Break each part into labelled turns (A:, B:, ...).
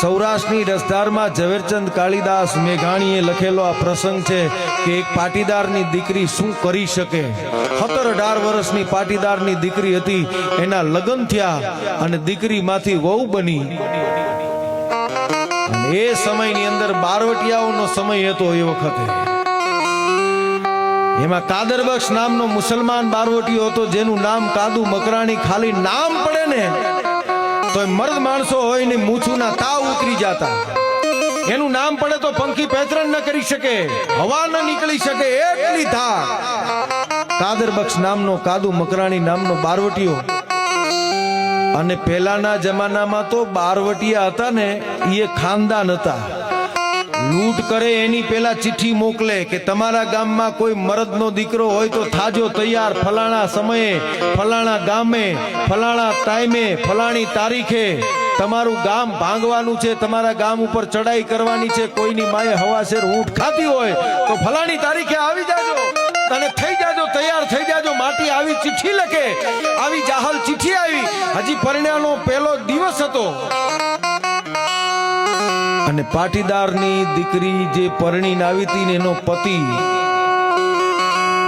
A: સૌરાષ્ટ્રની રસધારમાં ઝવેરચંદ કાળીદાસ મેઘાણીએ લખેલો આ પ્રસંગ છે કે એક પાટીદારની દીકરી શું કરી શકે। 17-18 વર્ષની પાટીદારની દીકરી હતી, એના લગ્ન થયા અને દીકરીમાંથી વહુ બની। અને એ સમયની અંદર બારવટિયાઓનો સમય હતો। એ વખતે એમાં કાદરબક્ષ નામનો મુસલમાન બારવટીયો હતો, જેનું નામ કાદુ મકરાણી। ખાલી નામ પડે ને તો મર્દ માણસો હોય ને મૂછુના તાવ ઉતરી જતા। એનું નામ પડે તો પંખી પેતરણ ન કરી શકે, હવા ન નીકળી શકે, એટલી થાક। કાદરબક્ષ નામનો કાદુ મકરાણી નામનો બારવટીયો। અને પહેલાના જમાનામાં તો બારવટિયા હતા ને એ ખાનદાન હતા। લૂંટ કરે એની પેલા ચિઠ્ઠી મોકલે કે તમારા ગામમાં કોઈ મરદનો દીકરો હોય તો થાજો તૈયાર, ફલાણા સમયે, ફલાણા ગામે, ફલાણા ટાઈમે, ફલાણી તારીખે તમારું ગામ ભાંગવાનું છે, તમારા ગામ ઉપર ચડાઈ કરવાની છે। કોઈની માએ હવાશેર ઊંટ ખાતી હોય તો ફલાણી તારીખે આવી જાજો અને થઈ જાજો, તૈયાર થઈ જાજો। માટી આવી ચિઠ્ઠી લખે, આવી જાહલ ચિઠ્ઠી આવી। હજી પરણ્યાનો પહેલો દિવસ હતો અને પાટીદારની દીકરી જે પરણીને આવી હતી ને એનો પતિ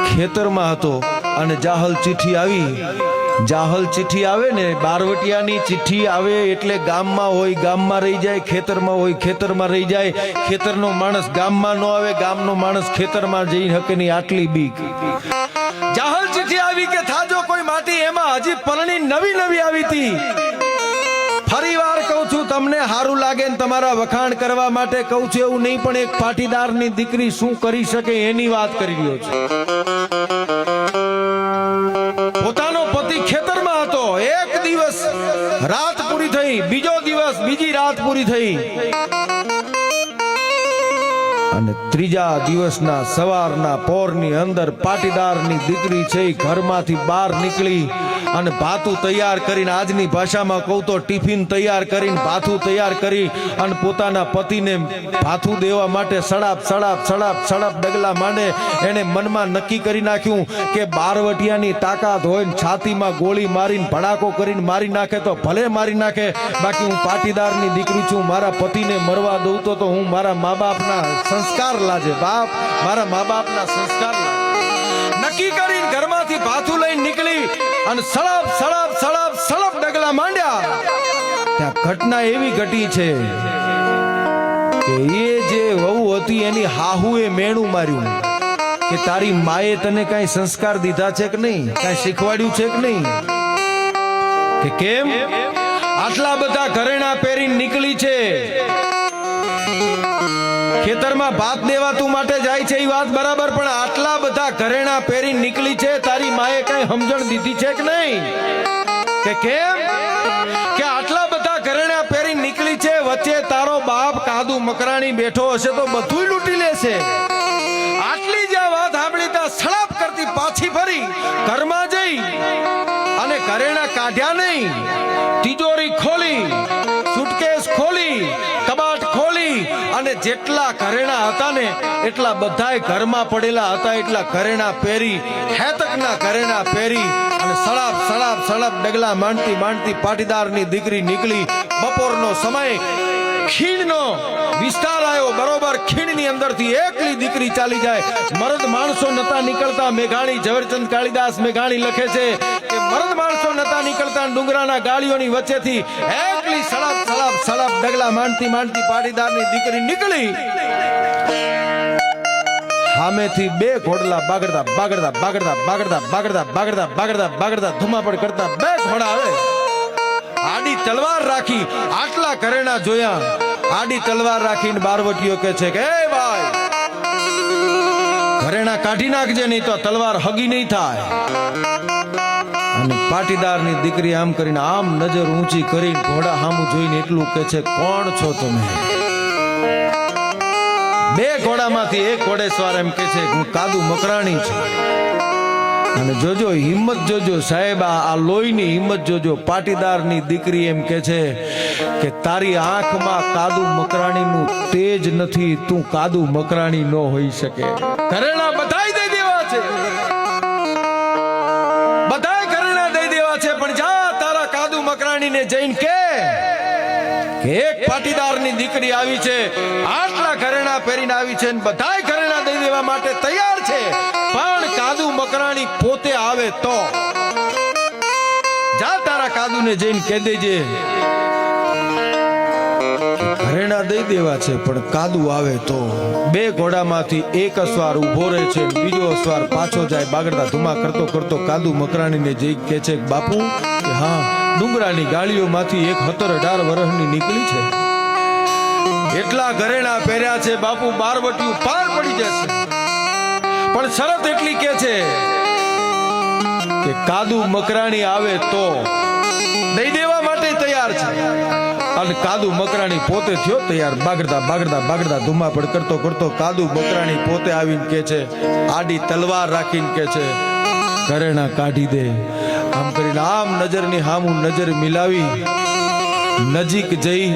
A: ખેતરમાં હતો અને જાહલ ચિઠ્ઠી આવી। જાહલ ચિઠ્ઠી આવે ને, બારવટિયાની ચિઠ્ઠી આવે એટલે ગામમાં હોય ગામમાં રહી જાય, ખેતરમાં હોય ખેતરમાં રહી જાય। ખેતરનો માણસ ગામમાં ન આવે, ગામનો માણસ ખેતરમાં જઈ શકે નહીં, આટલી બીક। જાહલ ચિઠ્ઠી આવી કે થાજો કોઈ માટી, એમાં હજી પરણી નવી નવી આવી હતી। ફરી વાર કહું છું, તમને સારું લાગે ને તમારા વખાણ કરવા માટે કહું છું, એવું નહીં, પણ એક પાટીદારની દીકરી શું કરી શકે એની વાત કરી રહ્યો છું। પોતાનો પતિ ખેતરમાં હતો, એક દિવસ રાત પૂરી થઈ, બીજો દિવસ બીજી રાત પૂરી થઈ અને ત્રીજા દિવસના સવારના પોરની અંદર પાટીદારની દીકરી છે ઘરમાંથી બહાર નીકળી અને ભાથું તૈયાર કરીને, આજની ભાષામાં કહું તો ટિફિન તૈયાર કરીને, ભાથું તૈયાર કરી અને પોતાના પતિને ભાથું દેવા માટે સડાપ સડાપ સડાપ સડાપ ડગલા માંડે। એને મનમાં નક્કી કરી નાખ્યું કે બારવટિયાની તાકાત હોય ને છાતીમાં ગોળી મારીને ભડાકો કરીને મારી નાખે તો ભલે મારી નાખે, બાકી હું પાટીદારની દીકરી છું, મારા પતિને મરવા દઉં તો હું મારા મા બાપના સંસ્કાર લાજે, બાપ મારા મા બાપના સંસ્કાર લાજે। નક્કી કરીને ઘરમાંથી ભાથું લઈને નીકળી અને સળપ સળપ સળપ સળપ ડગલા માંડ્યા। ત્યાં ઘટના એવી ઘટી છે કે એ જે વહુ હતી એની હાહુએ મેણું માર્યું કે તારી માએ તને કઈ સંસ્કાર દીધા છે કે નહીં, કઈ શીખવાડ્યું છે કે નહીં, કે કેમ આટલા બધા ઘરેણા પહેરીને નીકળી છે, ખેતરમાં ભાત દેવા તું માટે જાય છે એ વાત બરાબર, પણ આટલા બધા ઘરેણા પહેરી નીકળી છે, તારી માએ કઈ સમજણ દીધી છે કે નહીં, કે કેમ કે આટલા બધા ઘરેણા પહેરી નીકળી છે, વચ્ચે તારો બાપ કાદુ મકરાણી બેઠો હશે તો બધું લૂંટી લેશે। આટલી જે વાત સાંભળી ત્યાં સળાપ કરતી પાછી ફરી ઘરમાં જઈ અને ઘરેણા કાઢ્યા નહીં, તિજોરી ખોલી, સુટકેસ ખોલી, કબાટ ખોલી અને જેટલા ઘરેણા હતા ને એટલા બધાય ઘરમાં પડેલા હતા એટલા ઘરેણા પહેરી, હેતકના ઘરેણા પહેરી અને સળાપ સળાપ સળાપ ડગલા માંડતી માંડતી પાટીદારની દીકરી નીકળી। બપોરનો સમય, ખીણનો વિસ્તાર આવ્યો, બરોબર ખીણની અંદરથી એકલી દીકરી ચાલી જાય। મર્દ માણસો નતા નીકળતા। મેઘાણી, ઝવેરચંદ કાળીદાસ મેઘાણી લખે છે કે મર્દ માણસો નતા નીકળતા, ડુંગરાના ગાળીઓની વચ્ચેથી એકલી સળાપ સળાપ સળાપ ડગલા માંડતી માંડતી પાટીદારની દીકરી નીકળી। સામેથી બે ઘોડલા બાગડતા બાગડતા બાગડતા બાગડતા બાગડતા બાગડતા બાગડતા બાગડતા ધુમાપડ કરતા બે ઘોડા આવે। આડી તલવાર રાખી, આટલા ઘરેણા જોયા, આડી તલવાર રાખીને બારવટીયો કહે છે કે એ ભાઈ ઘરેણા કાઢી નાખજે, નહીં તો તલવાર હગી નહીં થાય। અને પાટીદારની દીકરી આમ કરીને આમ નજર ઊંચી કરીને ઘોડા સામું જોઈને એટલું કહે છે, કોણ છો તમે? બે ઘોડામાંથી એક ઘોડેસવાર એમ કે છે હું કાદુ મકરાણી છું। અને જોજો હિંમત, જોજો સાહેબ, આ લોહીની હિંમત જોજો। પાટીદારની દીકરી એમ કે છે કે તારી આંખમાં કાદુ મકરાણીનું તેજ નથી, તું કાદુ મકરાણી ન હોઈ શકે। ઘરેણા બધાય દઈ દેવા છે, બધાય ઘરેણા દઈ દેવા છે, પણ જા તારા કાદુ મકરાણીને જઈને કે કે એક પાટીદારની દીકરી આવી છે, આટલા ઘરેણા પહેરીને આવી છે, બધાય ઘરેણા દઈ દેવા માટે તૈયાર છે, પણ કાદુ મકરાણી પોતે આવે તો જા તારા કાદુને જઈને કહી દેજે ઘરેણા દઈ દેવા છે, પણ કાદુ આવે તો. બે ઘોડામાંથી એક અસવાર ઉભો રહે છે, બીજો અસવાર પાછો જાય, બાગડતા ધુમા કરતો કરતો કાદુ મકરાણીને જઈ કહે છે બાપુ કે હા, ડુંગરાની ગાળીઓમાંથી એક 17-18 વર્ષની નીકળી છે, એટલા ઘરેણા પહેર્યા છે બાપુ, બારવટીયું પાર પડી જશે, પણ શરત એટલી કે છે કે કાદુ મકરાણી આવે તો દઈ દેવા માટે તૈયાર છે. અને કાદુ મકરાણી પોતે થયો તૈયાર, બાગડતા બાગડતા બાગડતા ધુમા પડ કરતો કરતો કાદુ મકરાણી પોતે આવીને કે છે, આડી તલવાર રાખીને કે છે ઘરેણા કાઢી દે. આમ કરીને આમ નજરની હામું નજર મિલાવી નજીક જઈ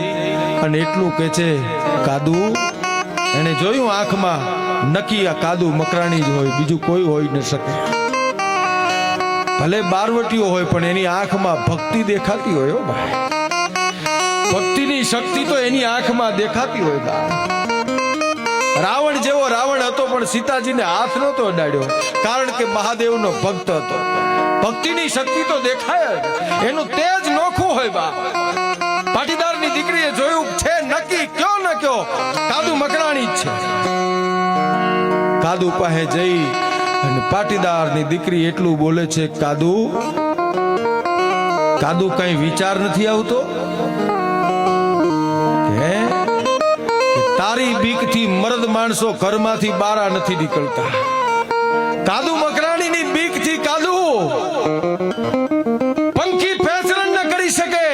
A: અને એટલું કે છે કાદુ, એને જોયું આંખમાં, નક્કી આ કાદુ મકરાણી જ હોય, બીજું કોઈ હોય ન શકે. ભલે બારવટીઓ હોય પણ એની આંખમાં ભક્તિ દેખાતી હોય. હો ભાઈ, ભક્તિની શક્તિ તો એની આંખમાં દેખાતી હોય. રાવણ જેવો રાવણ હતો પણ સીતાજીને હાથ નહોતો અડાડ્યો, કારણ કે મહાદેવનો ભક્ત હતો. ભક્તિની શક્તિ તો દેખાય જ, એનું તેજ નોખું હોય. બા પાટીદારની દીકરીએ જોયું છે નક્કી, કયો ન કયો કાદુ મકરાણી જ છે. કાદુ પાસે જઈ અને પાટીદારની દીકરી એટલું બોલે છે, કાદુ કાદુ કઈ વિચાર નથી આવતો કે તારી બીકથી મર્દ માણસો ઘરમાંથી બારા નથી નીકળતા. કાદુ મકરાણીની બીકથી કાદુ પંખી ફેસરન ન કરી શકે,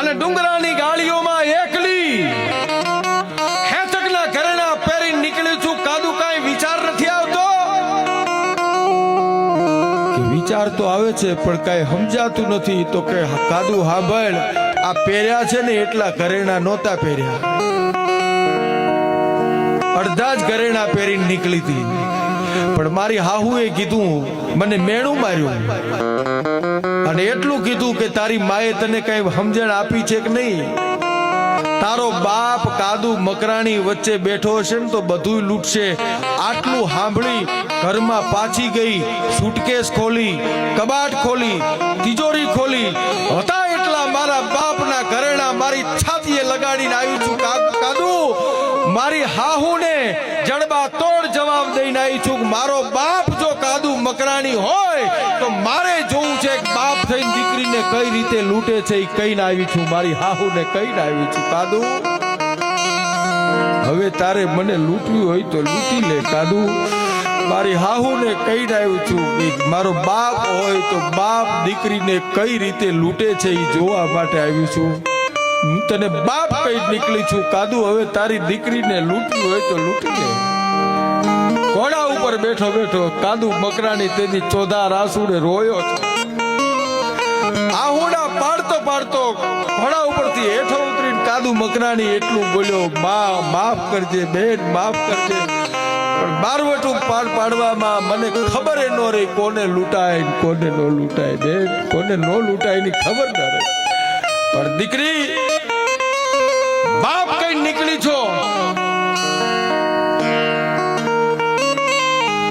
A: અને ડુંગરાની ગાળીઓમાં એકલી હેતકના ઘરેણા પહેરી નીકળી છું. કાદુ કઈ વિચાર નથી આવતો કે વિચાર તો આવે છે પણ કઈ સમજાતું નથી. તો કે કાદુ હાંભળ, આ પહેર્યા છે ને એટલા ઘરેણા નહોતા પહેર્યા, અડધા જ ઘરેણા પહેરીને નીકળી હતી, પણ મારી હાહુએ કીધું, મને મેણું માર્યું અને એટલું કીધું કે તારી માએ તને કઈ સમજણ આપી છે કે નહીં? તારો બાપ કાદુ મકરાણી વચ્ચે બેઠો હશે ને તો બધું લૂટશે. આટલું સાંભળી ઘરમાં પાછી ગઈ, સુટકેસ ખોલી, કબાટ ખોલી, તિજોરી ખોલી, હતા એટલા મારા બાપના ઘરેણા મારી છાતીએ લગાડીને આવી છું. કાદુ મારી હાહુને જડબા તોડ જવાબ દઈને આવી છું. મારો બાપ જો કાદુ મકરાણી હોય તો મારે જોવું છે બાપ થઈને દીકરીને કઈ રીતે લૂંટે છે, એ કઈને આવી છું. મારી હાહુને કઈને આવી છું. કાદુ હવે તારે મને લૂંટવી હોય તો લૂંટી લે. કાદુ મારી હાહુને કઈને આવી છું, મારો બાપ હોય તો બાપ દીકરીને કઈ રીતે લૂંટે છે એ જોવા માટે આવી છું. હું તને બાપ કઈ નીકળી છું. કાદુ હવે તારી દીકરીને લૂંટવી હોય તો લૂંટી લે. ઘોડા ઉપર બેઠો બેઠો કાદુ મકરાણી તેની ચોધા રાસુડે રોયો છે. આહુડા પાડતો પાડતો ઘોડા ઉપરથી હેઠો ઉતરીને કાદુ મકરાણી એટલું બોલ્યો, માં માફ કરજે, બેન માફ કરજે, પણ બારવટું પાડવામાં મને ખબર ન રહી કોને લૂંટાય કોને ન લૂંટાય. બેન કોને ન લૂંટાય એની ખબર ન રહી, પણ દીકરી બાપ કઈ નીકળી છો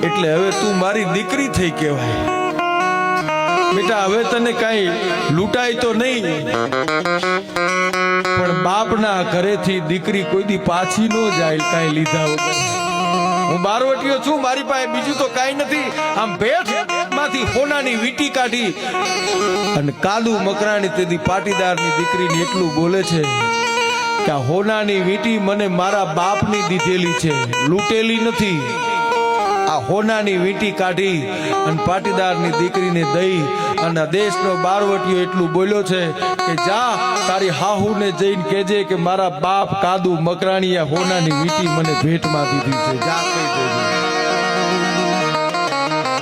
A: એટલે હવે તું મારી દીકરી થઈ કહેવાય. બેટા હવે તને કઈ લૂંટાય તો નહીં, પણ બાપના ઘરેથી દીકરી કોઈ દી પાછી ન જાય કઈ લીધા વગર. હું બારવટીયો છું, મારી પાસે બીજું તો કઈ નથી. આમ ભેટ માંથી હોનાની વીટી કાઢી અને કાદુ મકરાણી તેદી પાટીદારની દીકરીને એટલું બોલે છે કે આ હોનાની વીટી મને મારા બાપની દીધેલી છે, લૂંટેલી નથી. આ હોનાની વીટી કાઢી અને પાટીદારની દીકરીને દઈ અને દેશનો બારવટીયો એટલું બોલ્યો છે કે જા તારી હાહુને જઈને કહેજે કે મારા બાપ કાદુ મકરાણીએ હોનાની વીટી મને ભેટમાં દીધી છે. જા કહી દેજે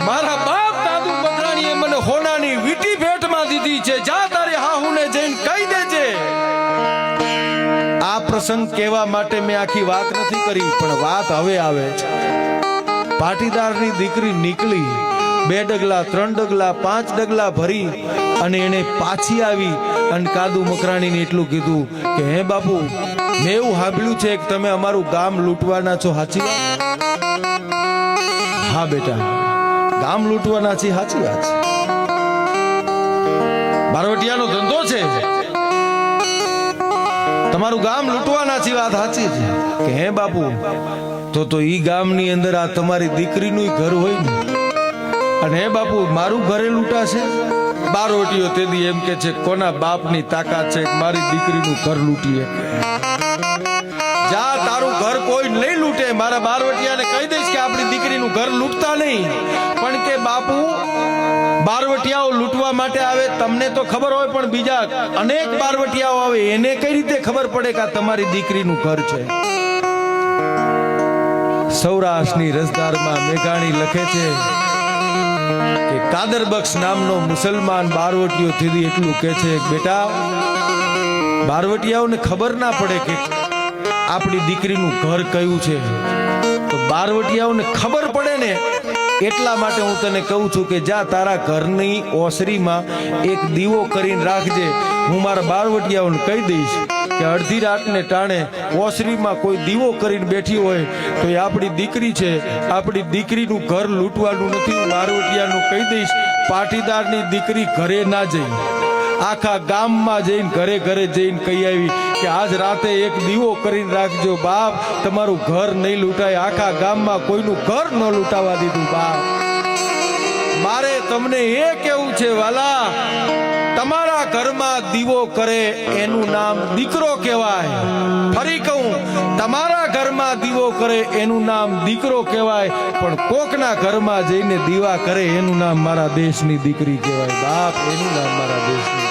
A: મારા બાપ કાદુ મકરાણીએ મને હોનાની વીટી ભેટમાં દીધી છે. જા તારી હાહુને જઈને કહી દેજે. આ પ્રસંગ કહેવા માટે મેં આખી વાત નથી કરી, પણ વાત હવે આવે છે. પાટીદારની દીકરી નીકળી, 2 ડગલા 3 ડગલા 5 ડગલા ભરી અને એને પાછી આવી અને કાદુ મકરાણીને એટલું કીધું કે હે બાપુ, મેં એવું સાંભળ્યું છે કે તમે અમારું ગામ લૂંટવાના છો, સાચી વાત? હા બેટા, ગામ લૂંટવાના છે, સાચી વાત છે. બારવટિયાનો ધંધો છે, તમારું ગામ લૂંટવાના છે, વાત સાચી છે. કે હે બાપુ, તો ઈ ગામની અંદર આ તમારી દીકરીનું ઘર હોય ને, અને હે બાપુ મારું ઘરે લૂંટાશે? બારવટીઓ તેદી એમ કે છે, કોના બાપની તાકાત છે મારી દીકરીનું ઘર લૂંટીએ? જા, તારું ઘર કોઈ નહીં લૂંટે. મારા બારવટિયાને કહી દઈશ કે આપણી દીકરીનું ઘર લૂંટતા નહીં. પણ કે બાપુ, બારવટિયાઓ લૂંટવા માટે આવે, તમને તો ખબર હોય, પણ બીજા અનેક બારવટિયાઓ આવે, એને કઈ રીતે ખબર પડે કે આ તમારી દીકરીનું ઘર છે? સૌરાષ્ટ્રની રસધારમાં મેઘાણી લખે છે કે કાદરબક્ષ નામનો મુસલમાન બારવટીયો થી એટલું કહે છે, બેટા, બારવટિયાઓને ખબર ના પડે કે આપણી દીકરીનું ઘર કયું છે, તો બારવટિયાઓને ખબર પડે ને, એટલા માટે હું તને કહું છું કે જા, તારા ઘરની ઓસરીમાં એક દીવો કરીને રાખજે. હું મારા બારવટિયાઓને કહી દઈશ કે અડધી રાતને ટાણે ઓસરીમાં કોઈ દીવો કરીને બેઠી હોય તો એ આપણી દીકરી છે. આપણી દીકરીનું ઘર લૂંટવાનું નથી. હું બારવટિયાનું કહી દઈશ, પાટીદારની દીકરી ઘરે ના જઈ, આખા ગામમાં જઈને ઘરે ઘરે જઈને કહી આવી કે આજ રાતે એક દીવો કરીને રાખજો બાપ, તમારું ઘર નહીં લૂંટાય. આખા ગામમાં કોઈનું ઘર ન લૂંટાવા દીધું બાપ. મારે તમને એ કેવું છે વાલા, તમારા ઘરમાં દીવો કરે એનું નામ દીકરો કહેવાય. ફરી કહું, તમારા ઘરમાં દીવો કરે એનું નામ દીકરો કહેવાય, પણ કોકના ઘરમાં જઈને દીવા કરે એનું નામ મારા દેશની દીકરી કહેવાય બાપ, એનું નામ મારા દેશની